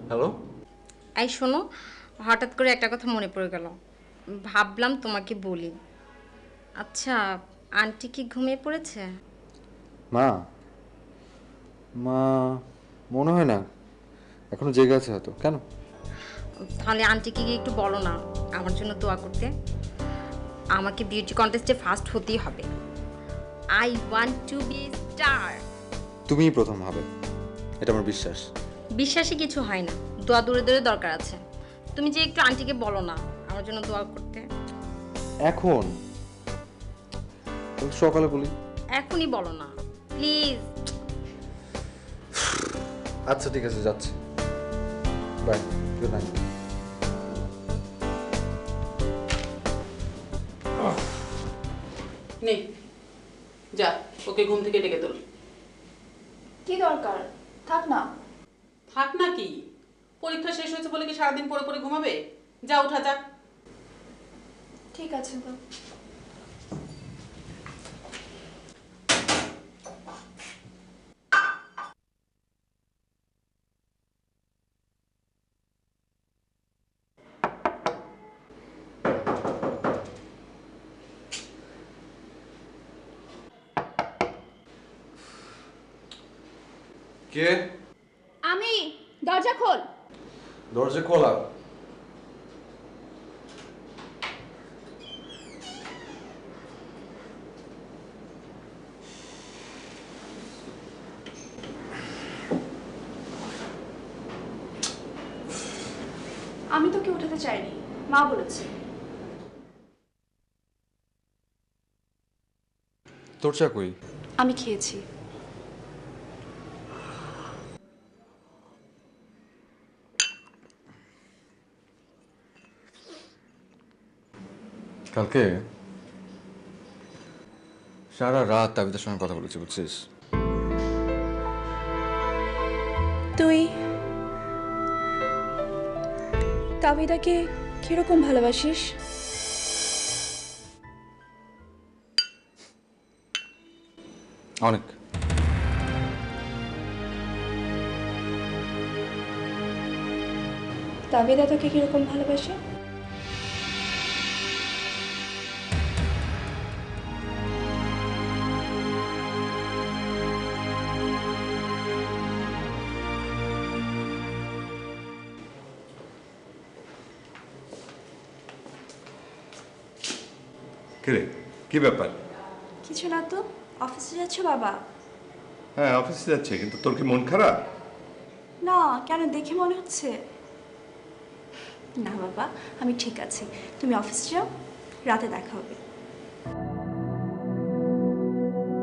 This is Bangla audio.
হ্যালো। এই শোনো, হঠাৎ করে একটা কথা মনে পড়ে গেল, ভাবলাম তোমাকে বলি। আচ্ছা, আন্টি কি ঘুমিয়ে পড়েছে? মা মা মনে হয় না, এখনো জেগে আছে হয়তো। কেন? তাহলে আন্টিকে গিয়ে একটু বলো না আমার জন্য দোয়া করতে। আমাকে বিউটি কন্টেস্টে ফার্স্ট হতেই হবে। I want to be star. তুমিই প্রথম হবে, এটা আমার বিশ্বাস। বিশ্বাসে কিছু হয় না, দোয়া দূরে দূরে দরকার আছে। তুমি যে একটু আন্টিকে বলো না আমার জন্য দোয়া করতে। এখন সকালে বলি। এখনই বলো না প্লিজ। আচ্ছা ঠিক আছে, যাচ্ছি। Bye, good night. নেই, যা ওকে ঘুম থেকে ডেকে তোল। কি দরকার? থাক না। থাক না কি, পরীক্ষা শেষ হয়েছে বলে কি সারাদিন পরে পরে ঘুমাবে? যা উঠা যাক। ঠিক আছে তো। কে? আমি। দরজা খোল। দরজা খোলা। আমি তোকে উঠাতে চাইনি, মা বলেছে। তোর চা কই? আমি খেয়েছি। কালকে সারা রাত তাবিদের সঙ্গে কথা বলেছি, বুঝছিস? তুই তাবিদাকে কিরকম ভালোবাসিস? অনেক। তাবিদা তোকে কিরকম ভালোবাসে? কিরে, কি ব্যাপার? কিছু না তো। অফিসে যাচ্ছ বাবা? হ্যাঁ, অফিসে যাচ্ছে, কিন্তু তোর কি মন খারাপ? না, কেন দেখে মনে হচ্ছে? না বাবা, আমি ঠিক আছি। তুমি অফিসে যাও, রাতে দেখা হবে।